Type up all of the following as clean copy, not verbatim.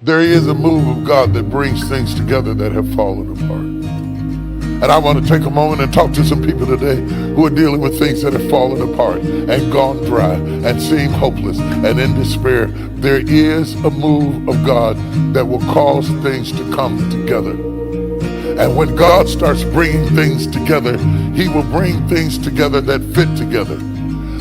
There is a move of God that brings things together that have fallen apart. And I want to take a moment and talk to some people today who are dealing with things that have fallen apart and gone dry and seem hopeless and in despair. There is a move of God that will cause things to come together. And when God starts bringing things together, he will bring things together that fit together.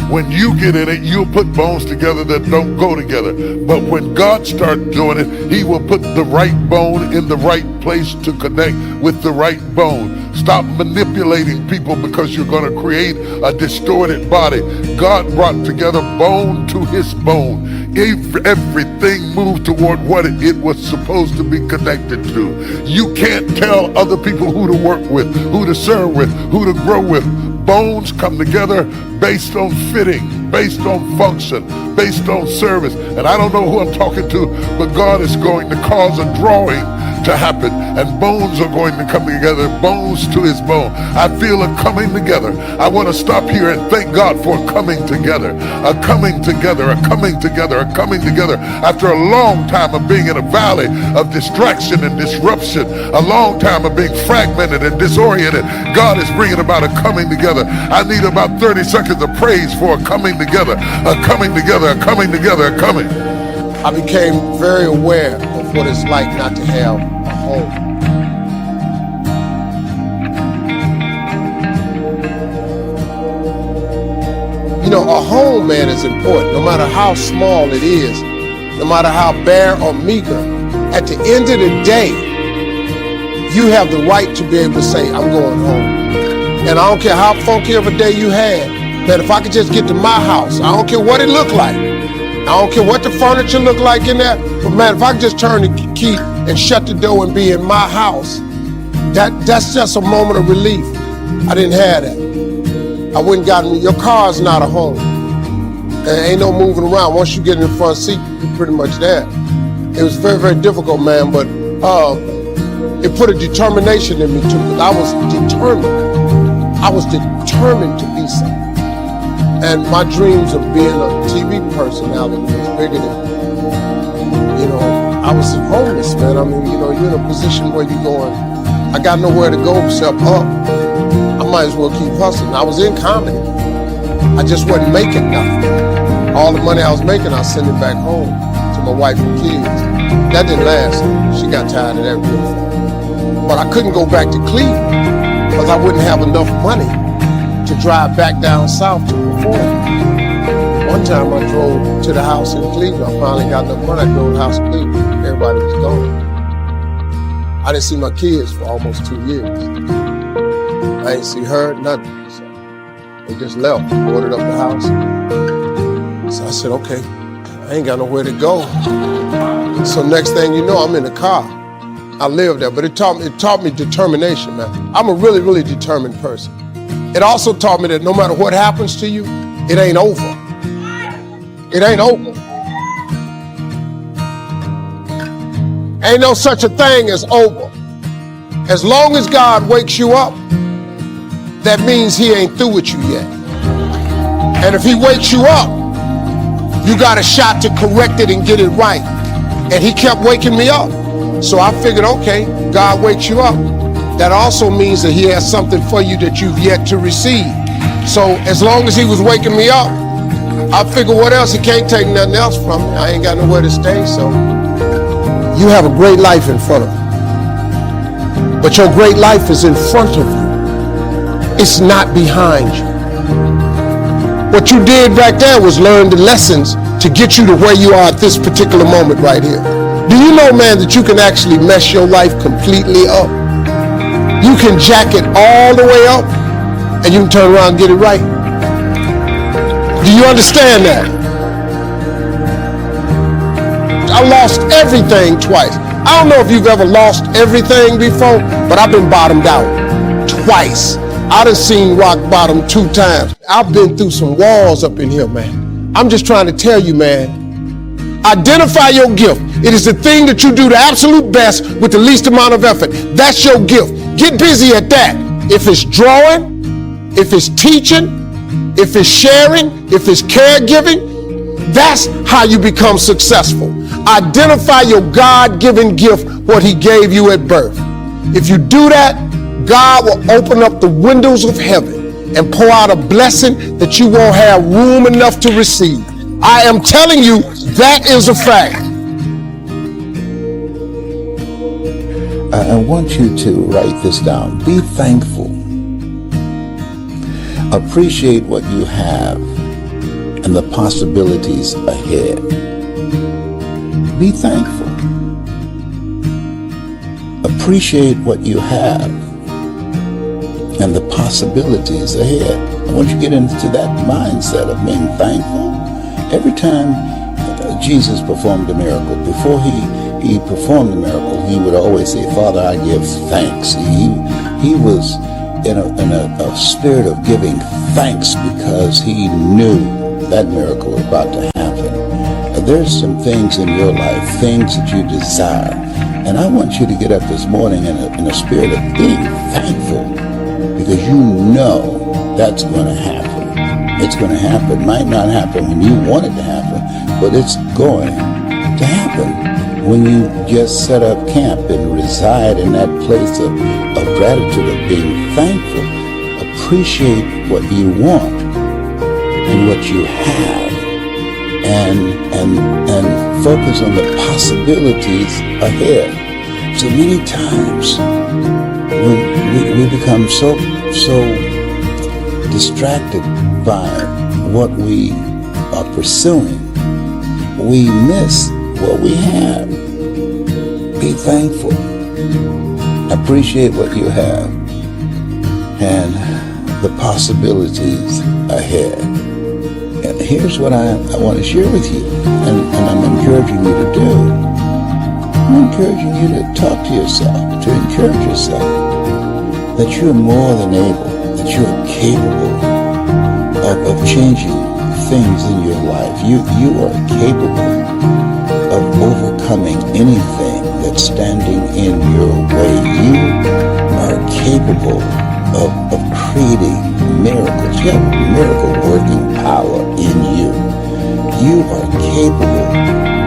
When you get in it, you'll put bones together that don't go together. But when God starts doing it, he will put the right bone in the right place to connect with the right bone. Stop manipulating people because you're going to create a distorted body. God brought together bone to his bone. Everything moved toward what it was supposed to be connected to. You can't tell other people who to work with, who to serve with, who to grow with. Bones come together based on fitting, based on function, based on service. And I don't know who I'm talking to, but God is going to cause a drawing to happen, and bones are going to come together, bones to his bone. I feel a coming together. I want to stop here and thank God for coming together, a coming together, a coming together, a coming together. After a long time of being in a valley of distraction and disruption, a long time of being fragmented and disoriented, God is bringing about a coming together. I need about 30 seconds of praise for a coming together, a coming together, a coming together, a coming. I became very aware of what it's like not to have a home. You know, a home, man, is important, no matter how small it is, no matter how bare or meager. At the end of the day, you have the right to be able to say, I'm going home. And I don't care how funky of a day you had, that if I could just get to my house, I don't care what it looked like. I don't care what the furniture looked like in there, but man, if I could just turn the key and shut the door and be in my house, that's just a moment of relief. I didn't have that. I wouldn't gotten, your car's not a home. There ain't no moving around. Once you get in the front seat, you're pretty much there. It was very, very difficult, man, but it put a determination in me too, because I was determined. I was determined to be something. And my dreams of being a TV personality was bigger than, you know, I was homeless, man. I mean, you know, you're in a position where you're going, I got nowhere to go except up. I might as well keep hustling. I was in comedy. I just wasn't making nothing. All the money I was making, I sent it back home to my wife and kids. That didn't last. She got tired of that real fast. But I couldn't go back to Cleveland because I wouldn't have enough money to drive back down south to perform. One time I drove to the house in Cleveland. I finally got enough money. I drove to the house in Cleveland. Everybody was gone. I didn't see my kids for almost 2 years. I ain't see her, nothing. So they just left, boarded up the house. So I said, okay, I ain't got nowhere to go. So next thing you know, I'm in the car. I lived there, but it taught me determination, man. I'm a really, really determined person. It also taught me that no matter what happens to you, it ain't over. It ain't over. Ain't no such a thing as over. As long as God wakes you up, that means he ain't through with you yet. And if he wakes you up, you got a shot to correct it and get it right. And he kept waking me up. So I figured, okay, God wakes you up. That also means that he has something for you that you've yet to receive. So as long as he was waking me up, I figured what else? He can't take nothing else from me. I ain't got nowhere to stay, so. You have a great life in front of you. But your great life is in front of you. It's not behind you. What you did back there was learn the lessons to get you to where you are at this particular moment right here. Do you know, man, that you can actually mess your life completely up? You can jack it all the way up and you can turn around and get it right. Do you understand that? I lost everything twice. I don't know if you've ever lost everything before, but I've been bottomed out twice. I done seen rock bottom 2 times. I've been through some walls up in here, man. I'm just trying to tell you, man, identify your gift. It is the thing that you do the absolute best with the least amount of effort. That's your gift. Get busy at that. If it's drawing, if it's teaching, if it's sharing, if it's caregiving, That's how you become successful. Identify your God-given gift, what he gave you at birth. If you do that, God will open up the windows of heaven and pour out a blessing that you won't have room enough to receive. I am telling you, that is a fact. I want you to write this down. Be thankful. Appreciate what you have and the possibilities ahead. Be thankful. Appreciate what you have and the possibilities ahead. I want you to get into that mindset of being thankful. Every time Jesus performed a miracle, before he performed the miracle, he would always say, Father, I give thanks. He was in a spirit of giving thanks because he knew that miracle was about to happen. There's some things in your life, things that you desire, and I want you to get up this morning in a spirit of being thankful, because you know that's going to happen. It's going to happen. Might not happen when you want it to happen, but it's going to happen when you just set up camp and reside in that place of gratitude, of being thankful. Appreciate what you want and what you have, and focus on the possibilities ahead. So many times when we become so distracted by what we are pursuing, we miss what we have. Be thankful. Appreciate what you have and the possibilities ahead. And here's what I want to share with you, and I'm encouraging you to do. I'm encouraging you to talk to yourself, to encourage yourself that you're more than able, that you're capable of changing things in your life. You are capable of overcoming anything that's standing in your way. You are capable of creating miracles. You have miracle working power in you. You are capable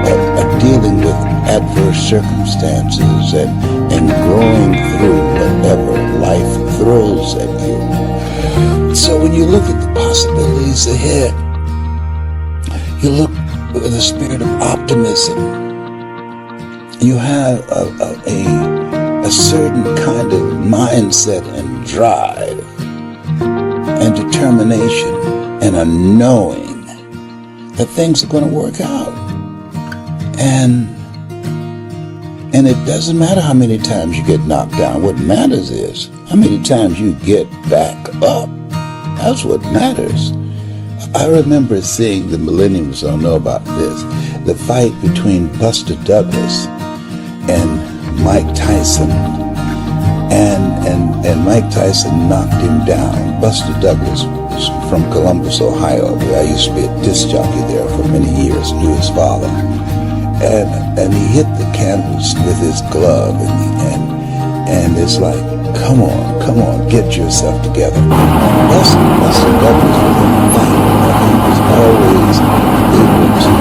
of dealing with adverse circumstances and growing through whatever life throws at you. So when you look at the possibilities ahead, you look with a spirit of optimism. You have a certain kind of mindset and drive and determination and a knowing that things are going to work out. And it doesn't matter how many times you get knocked down. What matters is how many times you get back up. That's what matters. I remember seeing, the millennials don't know about this, the fight between Buster Douglas and Mike Tyson. And Mike Tyson knocked him down. Buster Douglas was from Columbus, Ohio, where I used to be a disc jockey there for many years, knew his father. And he hit the canvas with his glove, and it's like, come on, get yourself together. Buster Douglas was a fighter. He was always able to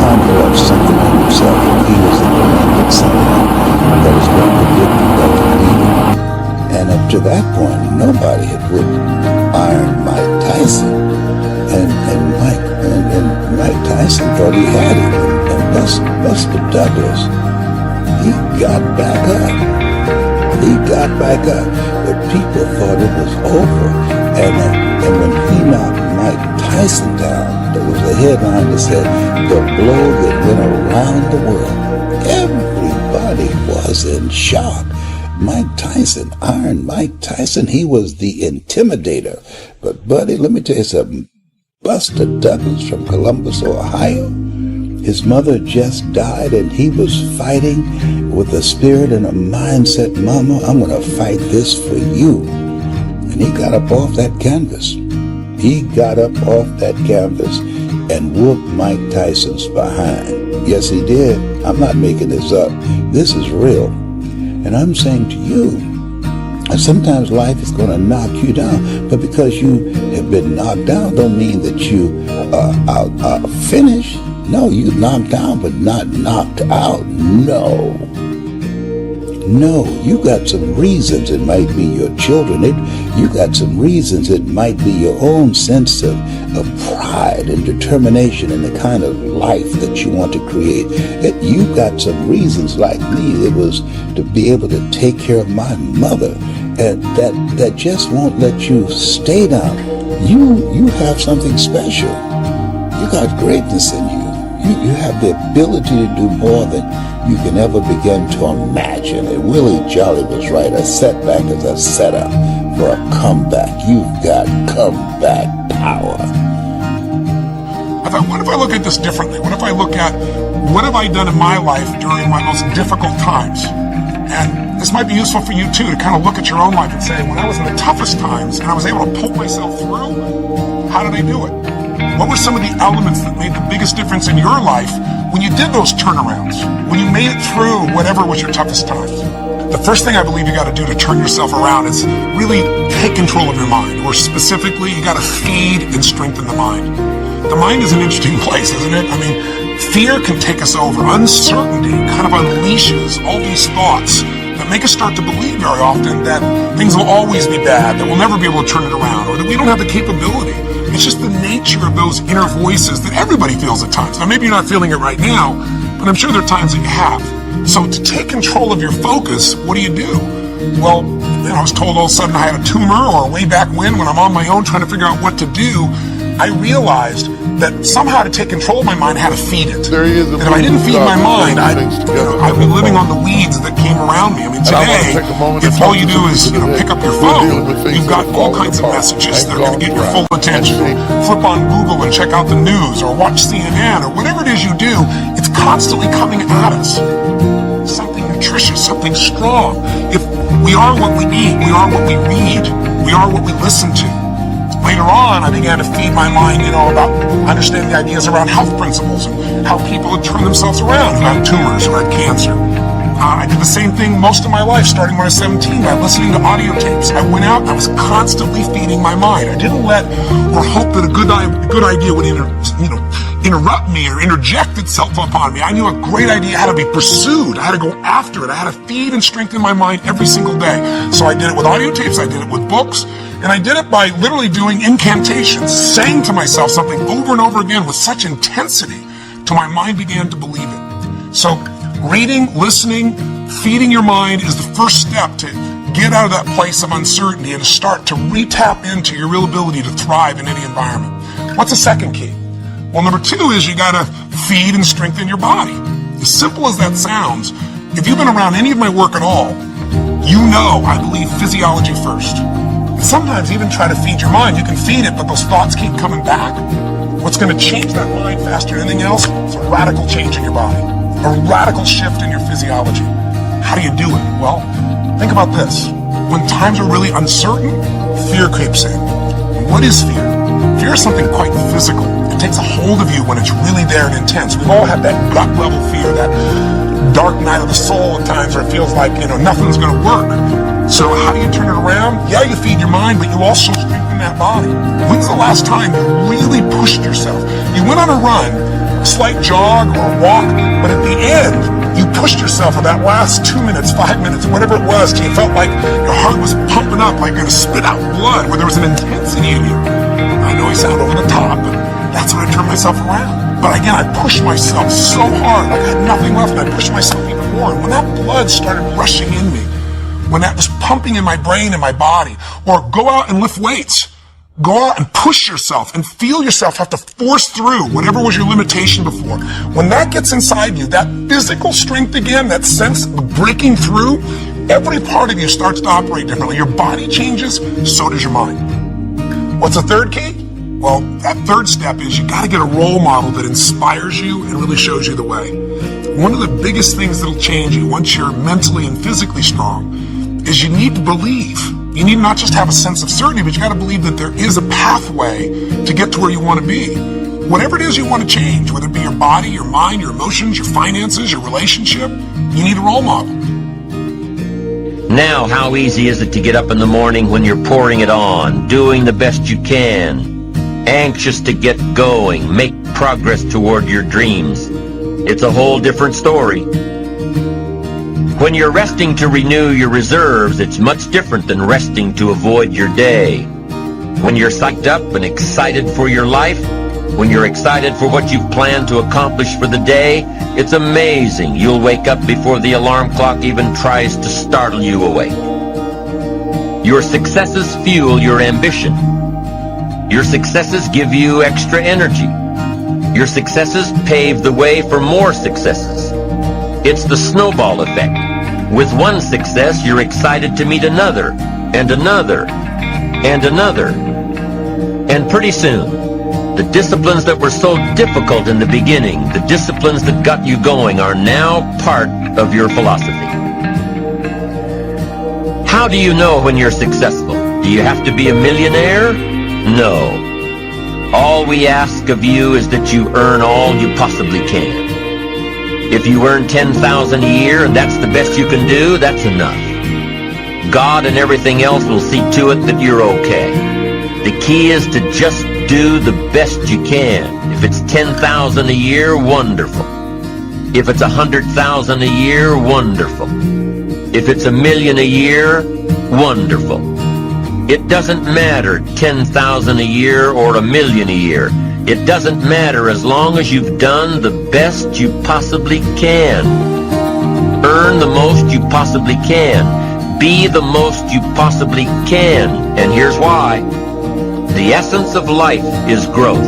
conjure up something in himself, and he was the commanding someone that was going to predict that could beat him. And up to that point, nobody had whooped Iron Mike Tyson. And Mike Tyson thought he had it. And Buster Douglas, he got back up. But people thought it was over. And when he knocked Mike Tyson down, there was a headline that said, "The blow that went around the world." Everybody was in shock. Mike Tyson, Iron Mike Tyson, he was the intimidator. But buddy, let me tell you something. Buster Douglas from Columbus, Ohio, his mother just died, and he was fighting with a spirit and a mindset, Mama, I'm going to fight this for you. And he got up off that canvas. And whooped Mike Tyson's behind. Yes, he did. I'm not making this up. This is real. And I'm saying to you, sometimes life is going to knock you down, but because you have been knocked down don't mean that you are finished. No, you knocked down, but not knocked out. No, you got some reasons. It might be your children. You got some reasons. It might be your own sense of pride and determination in the kind of life that you want to create. You got some reasons like me. It was to be able to take care of my mother, and that just won't let you stay down. You have something special. You got greatness in you. You have the ability to do more than you can ever begin to imagine. And Willie Jolly was right. A setback is a setup for a comeback. You've got comeback power. I thought, what if I look at this differently? What if I look at what have I done in my life during my most difficult times? And this might be useful for you too, to kind of look at your own life and say, when I was in the toughest times and I was able to pull myself through, how did I do it? What were some of the elements that made the biggest difference in your life when you did those turnarounds, when you made it through whatever was your toughest times? The first thing I believe you got to do to turn yourself around is really take control of your mind, or specifically, you got to feed and strengthen the mind. The mind is an interesting place, isn't it? I mean, fear can take us over. Uncertainty kind of unleashes all these thoughts that make us start to believe very often that things will always be bad, that we'll never be able to turn it around, or that we don't have the capability. It's just the nature of those inner voices that everybody feels at times. Now, maybe you're not feeling it right now, but I'm sure there are times that you have. So to take control of your focus, what do? Well, I was told all of a sudden I had a tumor, or way back when I'm on my own trying to figure out what to do, I realized that somehow to take control of my mind, I had to feed it. There he is. That if I didn't feed my mind, I'd be living on the weeds that came around me. I mean, today, if all you do is pick up your phone, you've got all kinds of messages that are going to get your full attention. Flip on Google and check out the news, or watch CNN, or whatever it is you do, it's constantly coming at us. Something nutritious, something strong. If we are what we eat, we are what we read, we are what we listen to. Later on, I began to feed my mind, about understanding the ideas around health principles and how people had turned themselves around who had tumors, who had cancer. I did the same thing most of my life, starting when I was 17, by listening to audio tapes. I went out, I was constantly feeding my mind. I didn't let or hope that a good idea would interrupt me or interject itself upon me. I knew a great idea had to be pursued. I had to go after it. I had to feed and strengthen my mind every single day. So I did it with audio tapes, I did it with books, and I did it by literally doing incantations, saying to myself something over and over again with such intensity till my mind began to believe it. So reading, listening, feeding your mind is the first step to get out of that place of uncertainty and to start to re-tap into your real ability to thrive in any environment. What's the second key? Well, number 2 is you got to feed and strengthen your body. As simple as that sounds, if you've been around any of my work at all, I believe physiology first. And sometimes even try to feed your mind. You can feed it, but those thoughts keep coming back. What's going to change that mind faster than anything else is a radical change in your body, a radical shift in your physiology. How do you do it? Well, think about this. When times are really uncertain, fear creeps in. And what is fear? Fear is something quite physical. It takes a hold of you when it's really there and intense. We've all had that gut level fear, that dark night of the soul at times where it feels like, nothing's going to work. So how do you turn it around? Yeah, you feed your mind, but you also strengthen that body. When's the last time you really pushed yourself? You went on a run, a slight jog or a walk, but at the end, you pushed yourself for that last 2 minutes, 5 minutes, whatever it was, till you felt like your heart was pumping up, like you're going to spit out blood, where there was an intensity in you. I know I sound over the top, but that's when I turned myself around. But again, I pushed myself so hard, like I had nothing left, and I pushed myself even more. And when that blood started rushing in me, when that was pumping in my brain and my body, or go out and lift weights, go out and push yourself and feel yourself have to force through whatever was your limitation before. When that gets inside you, that physical strength again, that sense of breaking through, every part of you starts to operate differently. Your body changes, so does your mind. What's the third key? Well, that third step is you got to get a role model that inspires you and really shows you the way. One of the biggest things that'll change you once you're mentally and physically strong is you need to believe. You need to not just have a sense of certainty, but you got to believe that there is a pathway to get to where you want to be. Whatever it is you want to change, whether it be your body, your mind, your emotions, your finances, your relationship, you need a role model. Now, how easy is it to get up in the morning when you're pouring it on, doing the best you can? anxious to get going, make progress toward your dreams. It's a whole different story. When you're resting to renew your reserves, it's much different than resting to avoid your day. When you're psyched up and excited for your life, when you're excited for what you've planned to accomplish for the day, it's amazing. You'll wake up before the alarm clock even tries to startle you awake. Your successes fuel your ambition. Your successes give you extra energy. Your successes pave the way for more successes. It's the snowball effect. With one success, you're excited to meet another, and another, and another. And pretty soon, the disciplines that were so difficult in the beginning, the disciplines that got you going, are now part of your philosophy. How do you know when you're successful? Do you have to be a millionaire? No. All we ask of you is that you earn all you possibly can. If you earn $10,000 a year and that's the best you can do, that's enough. God and everything else will see to it that you're okay. The key is to just do the best you can. If it's $10,000 a year, wonderful. If it's $100,000 a year, wonderful. If it's $1 million a year, wonderful. It doesn't matter $10,000 a year or $1 million a year. It doesn't matter as long as you've done the best you possibly can. Earn the most you possibly can. Be the most you possibly can. And here's why. The essence of life is growth.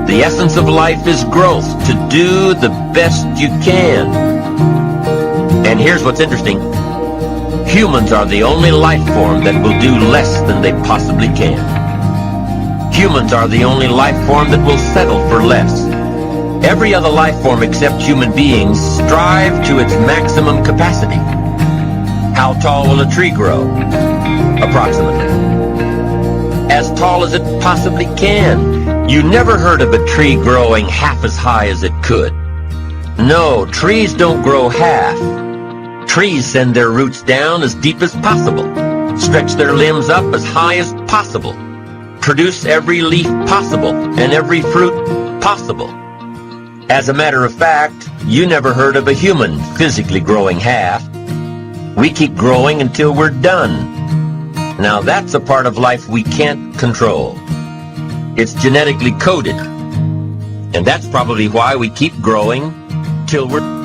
The essence of life is growth, to do the best you can. And here's what's interesting. Humans are the only life form that will do less than they possibly can. Humans are the only life form that will settle for less. Every other life form except human beings strive to its maximum capacity. How tall will a tree grow? Approximately. As tall as it possibly can. You never heard of a tree growing half as high as it could. No, trees don't grow half. Trees send their roots down as deep as possible, stretch their limbs up as high as possible, produce every leaf possible and every fruit possible. As a matter of fact, you never heard of a human physically growing half. We keep growing until we're done. Now that's a part of life we can't control. It's genetically coded. And that's probably why we keep growing till we're